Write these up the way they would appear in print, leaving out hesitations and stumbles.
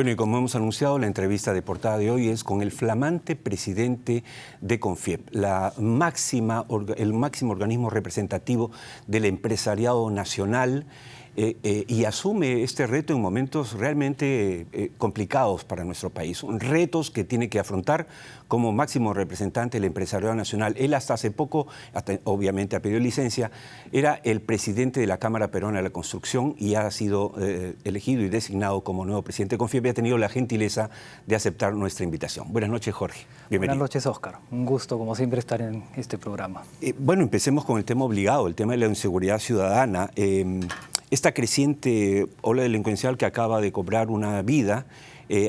Bueno, y como hemos anunciado, la entrevista de portada de hoy es con el flamante presidente de CONFIEP, el máximo organismo representativo del empresariado nacional, y asume este reto en momentos realmente complicados para nuestro país, retos que tiene que afrontar como máximo representante del empresariado nacional. Él hasta hace poco, obviamente ha pedido licencia, era el presidente de la Cámara Peruana de la Construcción y ha sido elegido y designado como nuevo presidente de CONFIEP y ha tenido la gentileza de aceptar nuestra invitación. Buenas noches, Jorge. Bienvenido. Buenas noches, Óscar. Un gusto, como siempre, estar en este programa. Bueno, empecemos con el tema obligado, el tema de la inseguridad ciudadana. Esta creciente ola delincuencial que acaba de cobrar una vida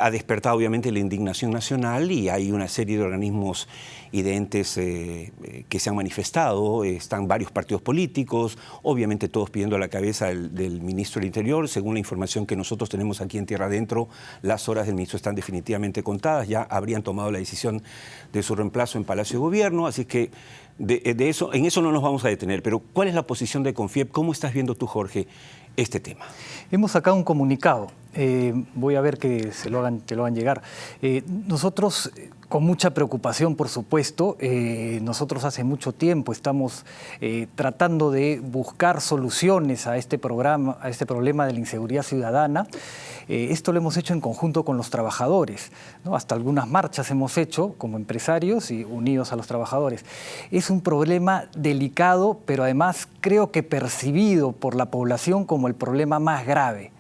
ha despertado obviamente la indignación nacional y hay una serie de organismos y de entes que se han manifestado. Están varios partidos políticos, obviamente todos pidiendo la cabeza del ministro del Interior. Según la información que nosotros tenemos aquí en Tierra Adentro, las horas del ministro están definitivamente contadas, ya habrían tomado la decisión de su reemplazo en Palacio de Gobierno, así que en eso no nos vamos a detener. Pero ¿cuál es la posición de CONFIEP? ¿Cómo estás viendo tú, Jorge, este tema? Hemos sacado un comunicado. Voy a ver que lo hagan llegar. Nosotros, con mucha preocupación, por supuesto, nosotros hace mucho tiempo estamos tratando de buscar soluciones a este problema de la inseguridad ciudadana. Esto lo hemos hecho en conjunto con los trabajadores, ¿no? Hasta algunas marchas hemos hecho como empresarios y unidos a los trabajadores. Es un problema delicado, pero además creo que percibido por la población como el problema más grave.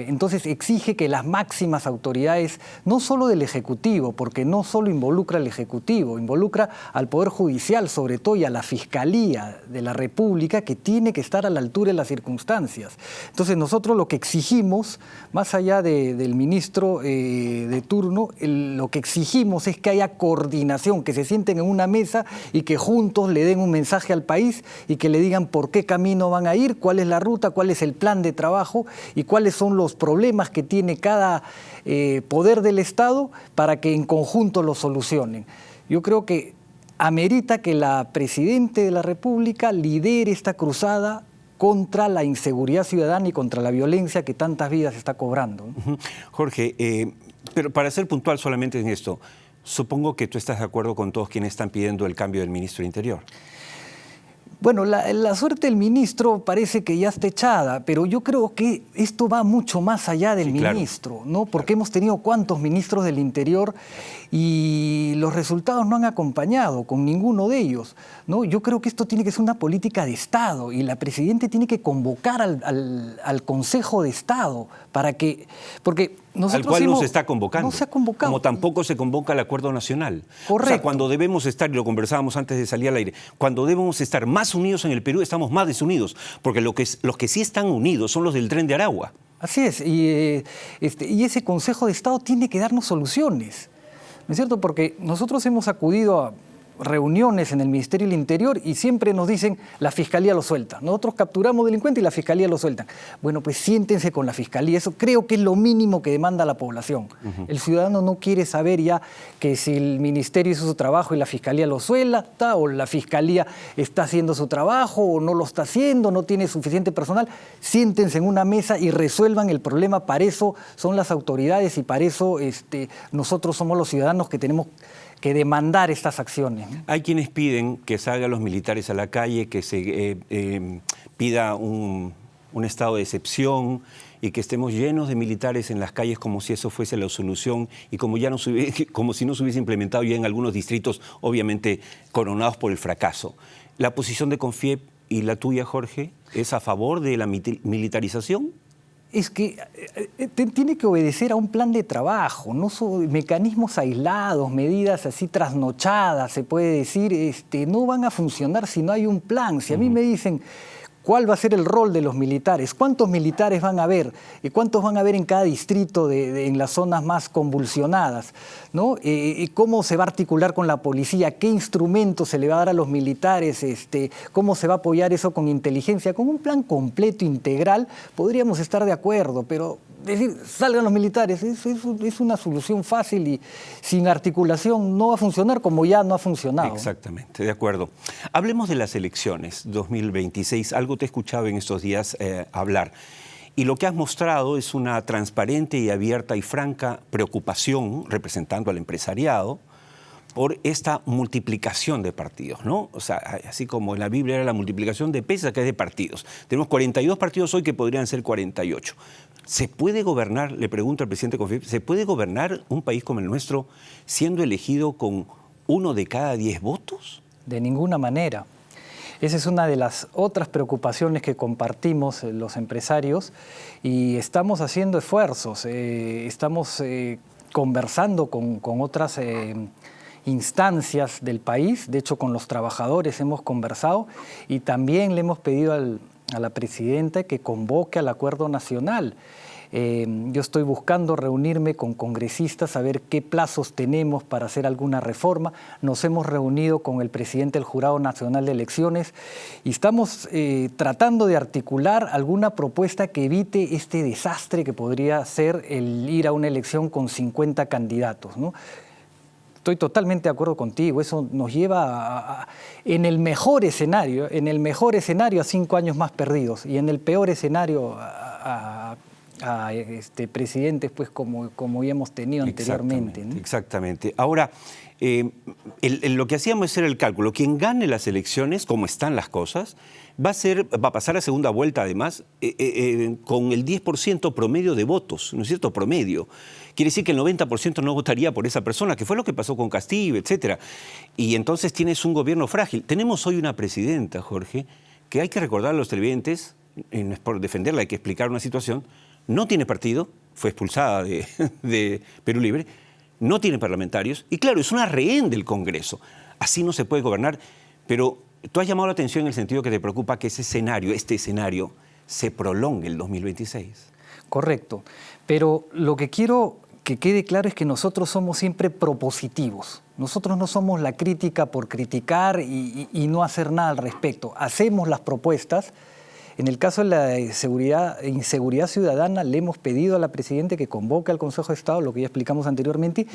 Entonces exige que las máximas autoridades, no solo del Ejecutivo, porque no solo involucra al Ejecutivo, involucra al Poder Judicial sobre todo y a la Fiscalía de la República, que tiene que estar a la altura de las circunstancias. Entonces nosotros lo que exigimos, más allá del ministro de turno, lo que exigimos es que haya coordinación, que se sienten en una mesa y que juntos le den un mensaje al país y que le digan por qué camino van a ir, cuál es la ruta, cuál es el plan de trabajo y cuáles son los problemas que tiene cada poder del Estado para que en conjunto los solucionen. Yo creo que amerita que la Presidenta de la República lidere esta cruzada contra la inseguridad ciudadana y contra la violencia que tantas vidas está cobrando. Jorge, pero para ser puntual solamente en esto, supongo que tú estás de acuerdo con todos quienes están pidiendo el cambio del ministro del Interior. Bueno, la suerte del ministro parece que ya está echada, pero yo creo que esto va mucho más allá del ministro, claro, ¿no? Porque hemos tenido cuantos ministros del Interior y los resultados no han acompañado con ninguno de ellos, ¿no? Yo creo que esto tiene que ser una política de Estado y la Presidenta tiene que convocar al Consejo de Estado para que... porque nosotros al cual no se está convocando. No se ha convocado. Como tampoco se convoca el Acuerdo Nacional. Correcto. O sea, cuando debemos estar, y lo conversábamos antes de salir al aire, cuando debemos estar más unidos en el Perú, estamos más desunidos, porque los que sí están unidos son los del Tren de Aragua. Así es, y ese Consejo de Estado tiene que darnos soluciones, ¿no es cierto? Porque nosotros hemos acudido a reuniones en el Ministerio del Interior y siempre nos dicen la Fiscalía lo suelta. Nosotros capturamos delincuentes y la Fiscalía lo suelta. Bueno, pues siéntense con la Fiscalía. Eso creo que es lo mínimo que demanda la población. El ciudadano no quiere saber ya que si el Ministerio hizo su trabajo y la Fiscalía lo suelta, o la Fiscalía está haciendo su trabajo o no lo está haciendo, no tiene suficiente personal. Siéntense en una mesa y resuelvan el problema. Para eso son las autoridades y para eso nosotros somos los ciudadanos que tenemos que demandar estas acciones. Hay quienes piden que salgan los militares a la calle, que se pida un estado de excepción y que estemos llenos de militares en las calles como si eso fuese la solución y como si no se hubiese implementado ya en algunos distritos, obviamente coronados por el fracaso. ¿La posición de CONFIEP y la tuya, Jorge, es a favor de la militarización? Es que tiene que obedecer a un plan de trabajo, no son mecanismos aislados, medidas así trasnochadas, se puede decir, no van a funcionar si no hay un plan. Si a mí me dicen cuál va a ser el rol de los militares, cuántos militares van a haber, cuántos van a haber en cada distrito en las zonas más convulsionadas, ¿no? Cómo se va a articular con la policía, qué instrumentos se le va a dar a los militares, cómo se va a apoyar eso con inteligencia, con un plan completo, integral, podríamos estar de acuerdo, pero decir, salgan los militares, es una solución fácil y sin articulación no va a funcionar como ya no ha funcionado. Exactamente, de acuerdo. Hablemos de las elecciones 2026, algo te he escuchado en estos días hablar. Y lo que has mostrado es una transparente y abierta y franca preocupación, representando al empresariado, por esta multiplicación de partidos, ¿no? O sea, así como en la Biblia era la multiplicación de peces, acá es de partidos. Tenemos 42 partidos hoy que podrían ser 48. ¿Se puede gobernar, le pregunto al presidente Confip, ¿se puede gobernar un país como el nuestro siendo elegido con 1 de cada 10 votos? De ninguna manera. Esa es una de las otras preocupaciones que compartimos los empresarios y estamos haciendo esfuerzos, estamos conversando con otras instancias del país, de hecho con los trabajadores hemos conversado y también le hemos pedido a la presidenta que convoque al acuerdo nacional. Yo estoy buscando reunirme con congresistas a ver qué plazos tenemos para hacer alguna reforma. Nos hemos reunido con el presidente del Jurado Nacional de Elecciones y estamos tratando de articular alguna propuesta que evite este desastre que podría ser el ir a una elección con 50 candidatos, ¿no? Estoy totalmente de acuerdo contigo, eso nos lleva en el mejor escenario a 5 años más perdidos y en el peor escenario a presidentes pues como ya hemos tenido anteriormente, ¿no? Exactamente. Ahora, lo que hacíamos es hacer el cálculo. Quien gane las elecciones, como están las cosas, va a pasar a segunda vuelta además con el 10% promedio de votos, ¿no es cierto? Promedio. Quiere decir que el 90% no votaría por esa persona, que fue lo que pasó con Castillo, etcétera. Y entonces tienes un gobierno frágil. Tenemos hoy una presidenta, Jorge, que hay que recordar a los televidentes, y no es por defenderla, hay que explicar una situación, no tiene partido, fue expulsada de Perú Libre, no tiene parlamentarios, y claro, es una rehén del Congreso. Así no se puede gobernar, pero tú has llamado la atención en el sentido que te preocupa que este escenario, se prolongue el 2026. Correcto, pero lo que quiero que quede claro es que nosotros somos siempre propositivos. Nosotros no somos la crítica por criticar y no hacer nada al respecto. Hacemos las propuestas. En el caso de la inseguridad ciudadana, le hemos pedido a la presidenta que convoque al Consejo de Estado, lo que ya explicamos anteriormente,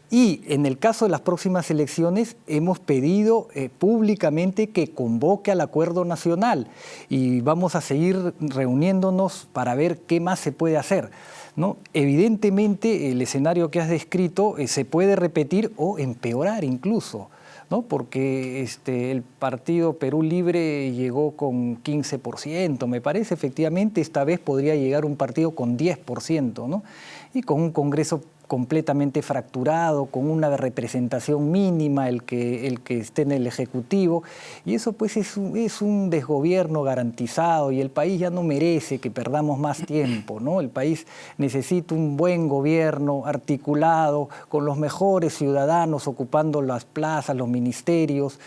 y en el caso de las próximas elecciones hemos pedido públicamente que convoque al acuerdo nacional y vamos a seguir reuniéndonos para ver qué más se puede hacer, ¿no? Evidentemente el escenario que has descrito se puede repetir o empeorar incluso, ¿no? Porque el partido Perú Libre llegó con 15%, me parece, efectivamente, esta vez podría llegar un partido con 10%, ¿no? Y con un Congreso completamente fracturado, con una representación mínima, el que esté en el Ejecutivo, y eso pues es un desgobierno garantizado y el país ya no merece que perdamos más tiempo, ¿no? El país necesita un buen gobierno articulado, con los mejores ciudadanos ocupando las plazas, los ministerios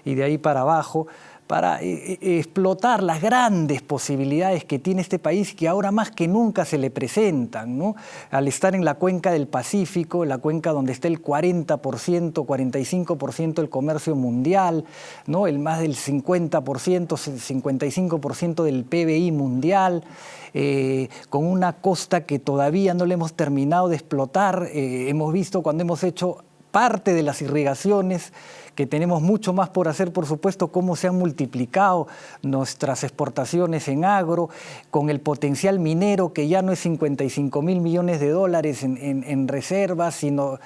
y de ahí para abajo, para explotar las grandes posibilidades que tiene este país que ahora más que nunca se le presentan, ¿no? Al estar en la cuenca del Pacífico, la cuenca donde está el 40%, 45% del comercio mundial, ¿no? El más del 50%, 55% del PBI mundial, con una costa que todavía no le hemos terminado de explotar. Hemos visto cuando hemos hecho parte de las irrigaciones, que tenemos mucho más por hacer, por supuesto, cómo se han multiplicado nuestras exportaciones en agro, con el potencial minero que ya no es 55.000 millones de dólares en reservas, sino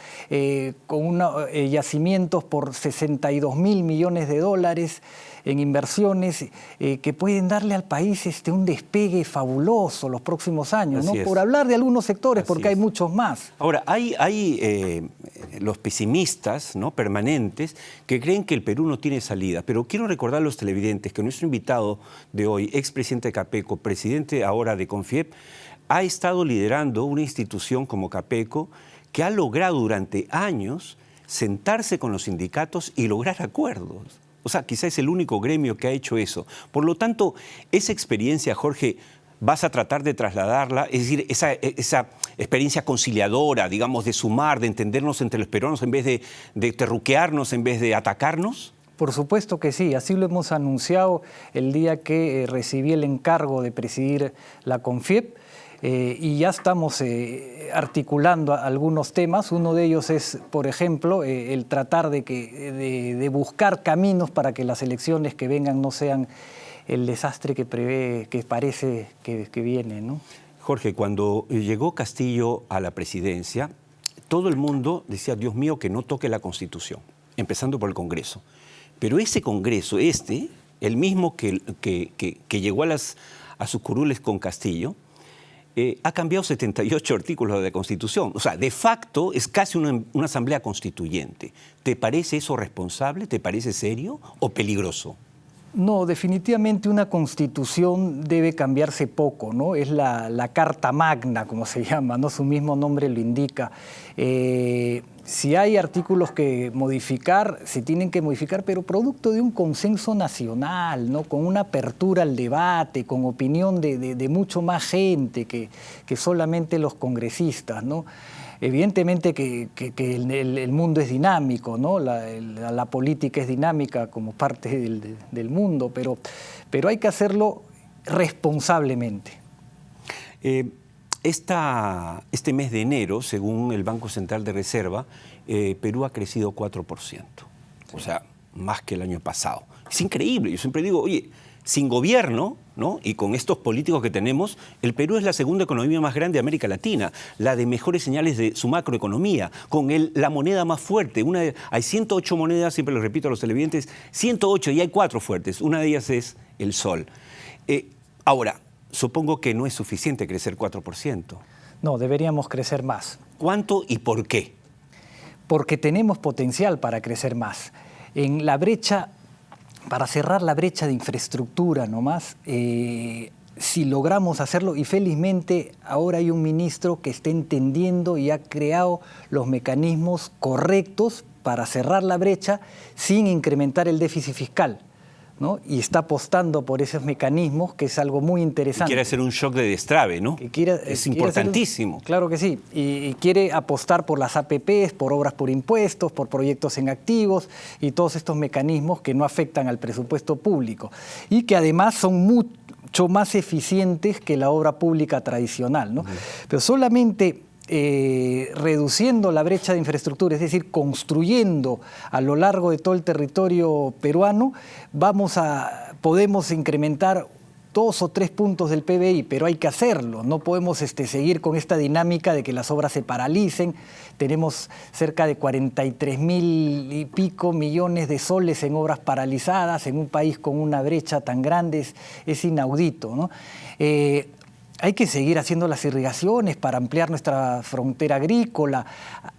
con yacimientos por 62.000 millones de dólares en inversiones que pueden darle al país un despegue fabuloso los próximos años, ¿no? Por hablar de algunos sectores, porque hay muchos más. Ahora, hay los pesimistas, ¿no?, permanentes que creen que el Perú no tiene salida, pero quiero recordar a los televidentes que nuestro invitado de hoy, expresidente de Capeco, presidente ahora de Confiep, ha estado liderando una institución como Capeco que ha logrado durante años sentarse con los sindicatos y lograr acuerdos. O sea, quizás es el único gremio que ha hecho eso. Por lo tanto, esa experiencia, Jorge, vas a tratar de trasladarla, es decir, esa experiencia conciliadora, digamos, de sumar, de entendernos entre los peruanos en vez de terruquearnos, en vez de atacarnos. Por supuesto que sí, así lo hemos anunciado el día que recibí el encargo de presidir la Confiep. Y ya estamos articulando algunos temas. Uno de ellos es, por ejemplo, el tratar de buscar caminos para que las elecciones que vengan no sean el desastre que prevé, que parece que viene, ¿no? Jorge, cuando llegó Castillo a la presidencia, todo el mundo decía, Dios mío, que no toque la Constitución, empezando por el Congreso. Pero ese Congreso, el mismo que llegó a sus curules con Castillo, ha cambiado 78 artículos de la Constitución. O sea, de facto es casi una asamblea constituyente. ¿Te parece eso responsable? ¿Te parece serio o peligroso? No, definitivamente una constitución debe cambiarse poco, ¿no? Es la Carta Magna, como se llama, ¿no? Su mismo nombre lo indica. Si hay artículos que modificar, se tienen que modificar, pero producto de un consenso nacional, ¿no? Con una apertura al debate, con opinión de mucho más gente que solamente los congresistas, ¿no? Evidentemente que el mundo es dinámico, ¿no? La política es dinámica como parte del mundo, pero hay que hacerlo responsablemente. Este mes de enero, según el Banco Central de Reserva, Perú ha crecido 4%, o sea, más que el año pasado. Es increíble, yo siempre digo, oye, sin gobierno, ¿no? Y con estos políticos que tenemos, el Perú es la segunda economía más grande de América Latina, la de mejores señales de su macroeconomía, con la moneda más fuerte. Hay 108 monedas, siempre lo repito a los televidentes, 108 y hay 4 fuertes, una de ellas es el sol. Ahora, supongo que no es suficiente crecer 4%. No, deberíamos crecer más. ¿Cuánto y por qué? Porque tenemos potencial para crecer más. En la brecha, para cerrar la brecha de infraestructura nomás, si logramos hacerlo, y felizmente ahora hay un ministro que está entendiendo y ha creado los mecanismos correctos para cerrar la brecha sin incrementar el déficit fiscal, ¿no? Y está apostando por esos mecanismos, que es algo muy interesante. Quiere hacer un shock de destrave, ¿no? Es importantísimo. Claro que sí. Y quiere apostar por las APPs, por obras por impuestos, por proyectos en activos y todos estos mecanismos que no afectan al presupuesto público y que además son mucho más eficientes que la obra pública tradicional, ¿no? Pero solamente reduciendo la brecha de infraestructura, es decir, construyendo a lo largo de todo el territorio peruano, podemos incrementar 2 o 3 puntos del PBI, pero hay que hacerlo. No podemos seguir con esta dinámica de que las obras se paralicen. Tenemos cerca de 43.000 y pico millones de soles en obras paralizadas en un país con una brecha tan grande, es inaudito, ¿no? Hay que seguir haciendo las irrigaciones para ampliar nuestra frontera agrícola.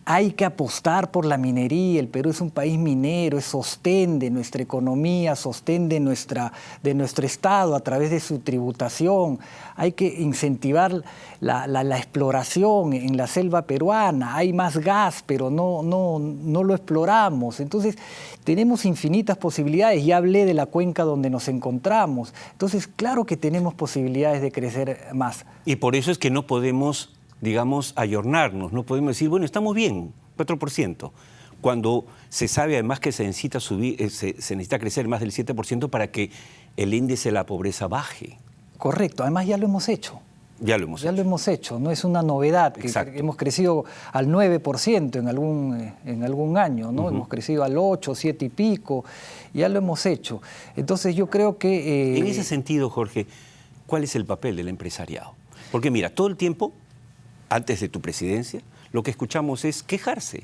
Hay que apostar por la minería. El Perú es un país minero, es sostén de nuestra economía, sostén de nuestro Estado a través de su tributación. Hay que incentivar la exploración en la selva peruana. Hay más gas, pero no lo exploramos. Entonces, tenemos infinitas posibilidades. Ya hablé de la cuenca donde nos encontramos. Entonces, claro que tenemos posibilidades de crecer más. Y por eso es que no podemos, digamos, ayornarnos, no podemos decir, bueno, estamos bien, 4%, cuando se sabe además que se necesita crecer más del 7% para que el índice de la pobreza baje. Correcto, además ya lo hemos hecho. Ya lo hemos hecho, no es una novedad. Exacto. Hemos crecido al 9% en algún año, ¿no? Hemos crecido al 8, 7 y pico, ya lo hemos hecho. Entonces yo creo que... En ese sentido, Jorge, ¿cuál es el papel del empresariado? Porque mira, todo el tiempo, antes de tu presidencia, lo que escuchamos es quejarse,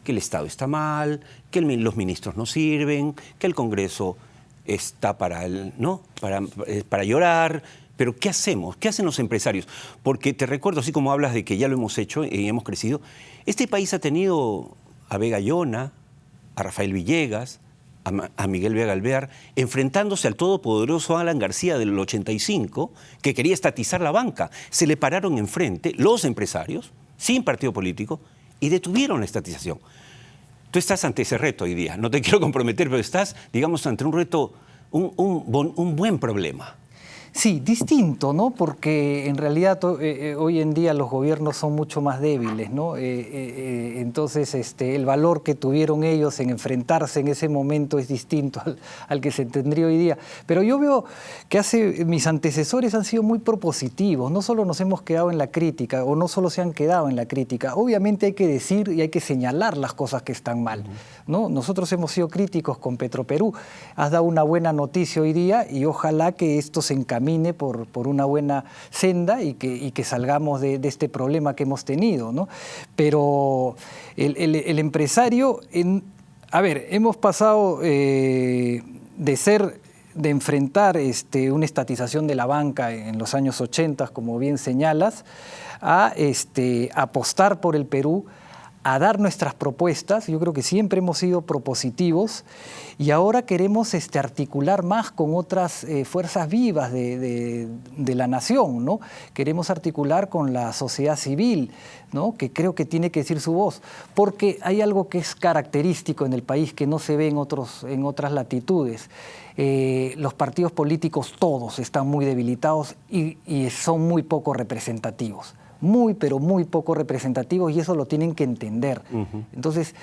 que el Estado está mal, que los ministros no sirven, que el Congreso está para llorar. Pero ¿qué hacemos? ¿Qué hacen los empresarios? Porque te recuerdo, así como hablas de que ya lo hemos hecho y hemos crecido, este país ha tenido a Vega Llona, a Rafael Villegas, a Miguel Vega Alvear, enfrentándose al todopoderoso Alan García del 85, que quería estatizar la banca. Se le pararon enfrente los empresarios, sin partido político, y detuvieron la estatización. Tú estás ante ese reto hoy día. No te quiero comprometer, pero estás, digamos, ante un reto, un buen problema. Sí, distinto, ¿no? Porque en realidad hoy en día los gobiernos son mucho más débiles, ¿no? Entonces, el valor que tuvieron ellos en enfrentarse en ese momento es distinto al que se tendría hoy día. Pero yo veo que mis antecesores han sido muy propositivos. No solo nos hemos quedado en la crítica, o no solo se han quedado en la crítica. Obviamente hay que decir y hay que señalar las cosas que están mal, ¿no? Nosotros hemos sido críticos con Petroperú. Has dado una buena noticia hoy día y ojalá que esto se encamine por una buena senda y que salgamos de este problema que hemos tenido, ¿no? Pero el empresario, hemos pasado de enfrentar una estatización de la banca en los años 80, como bien señalas, a apostar por el Perú, a dar nuestras propuestas. Yo creo que siempre hemos sido propositivos y ahora queremos articular más con otras fuerzas vivas de la nación, ¿no? Queremos articular con la sociedad civil, ¿no? Que creo que tiene que decir su voz, porque hay algo que es característico en el país que no se ve en otras latitudes. Los partidos políticos todos están muy debilitados y son muy poco representativos. Pero muy poco representativos, y eso lo tienen que entender. Entonces,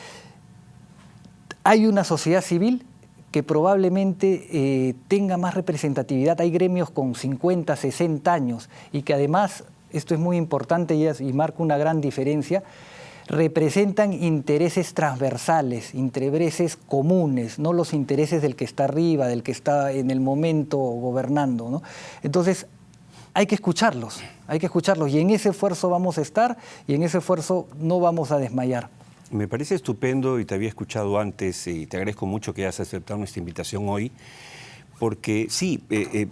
hay una sociedad civil que probablemente tenga más representatividad. Hay gremios con 50, 60 años y que además, esto es muy importante y marca una gran diferencia, representan intereses transversales, intereses comunes, no los intereses del que está arriba, del que está en el momento gobernando, ¿no? Entonces, hay que escucharlos y en ese esfuerzo vamos a estar y en ese esfuerzo no vamos a desmayar. Me parece estupendo y te había escuchado antes y te agradezco mucho que hayas aceptado nuestra invitación hoy, porque sí,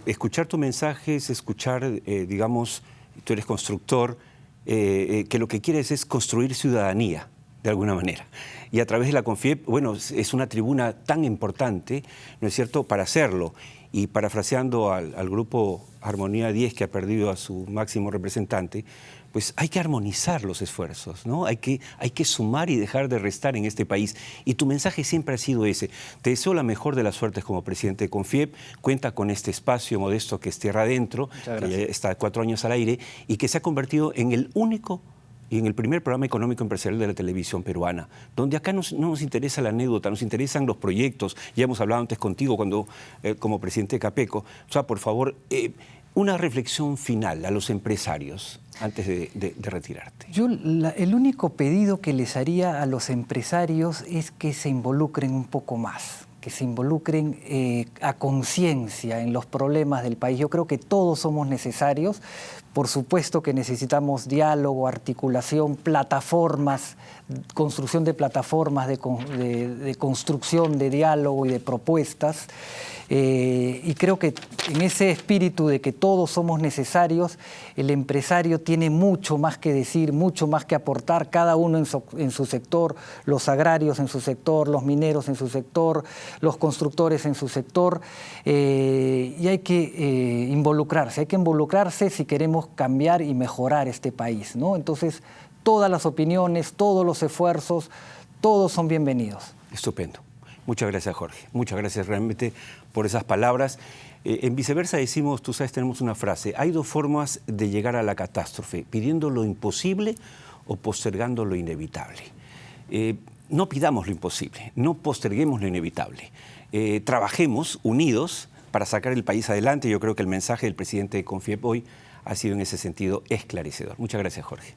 escuchar tu mensaje es escuchar, digamos, tú eres constructor, que lo que quieres es construir ciudadanía, de alguna manera. Y a través de la CONFIEP, bueno, es una tribuna tan importante, ¿no es cierto?, para hacerlo. Y parafraseando al grupo Armonía 10, que ha perdido a su máximo representante, pues hay que armonizar los esfuerzos, ¿no? Hay que sumar y dejar de restar en este país. Y tu mensaje siempre ha sido ese. Te deseo la mejor de las suertes como presidente de CONFIEP. Cuenta con este espacio modesto que es Tierra Adentro, que ya está 4 años al aire y que se ha convertido en el único y en el primer programa económico empresarial de la televisión peruana, donde acá no nos interesa la anécdota, nos interesan los proyectos. Ya hemos hablado antes contigo como presidente de Capeco. O sea, por favor, una reflexión final a los empresarios antes de retirarte. Yo el único pedido que les haría a los empresarios es que se involucren un poco más, que se involucren a conciencia en los problemas del país. Yo creo que todos somos necesarios. Por supuesto que necesitamos diálogo, articulación, plataformas, construcción de plataformas de construcción de diálogo y de propuestas. Y creo que en ese espíritu de que todos somos necesarios, el empresario tiene mucho más que decir, mucho más que aportar, cada uno en su sector, los agrarios en su sector, los mineros en su sector, los constructores en su sector, y hay que involucrarse si queremos cambiar y mejorar este país, ¿no? Entonces, todas las opiniones, todos los esfuerzos, todos son bienvenidos. Estupendo. Muchas gracias, Jorge. Muchas gracias realmente por esas palabras. En Viceversa decimos, tú sabes, tenemos una frase: hay 2 formas de llegar a la catástrofe, pidiendo lo imposible o postergando lo inevitable. No pidamos lo imposible, no posterguemos lo inevitable. Trabajemos unidos para sacar el país adelante. Yo creo que el mensaje del presidente de CONFIEP hoy ha sido en ese sentido esclarecedor. Muchas gracias, Jorge.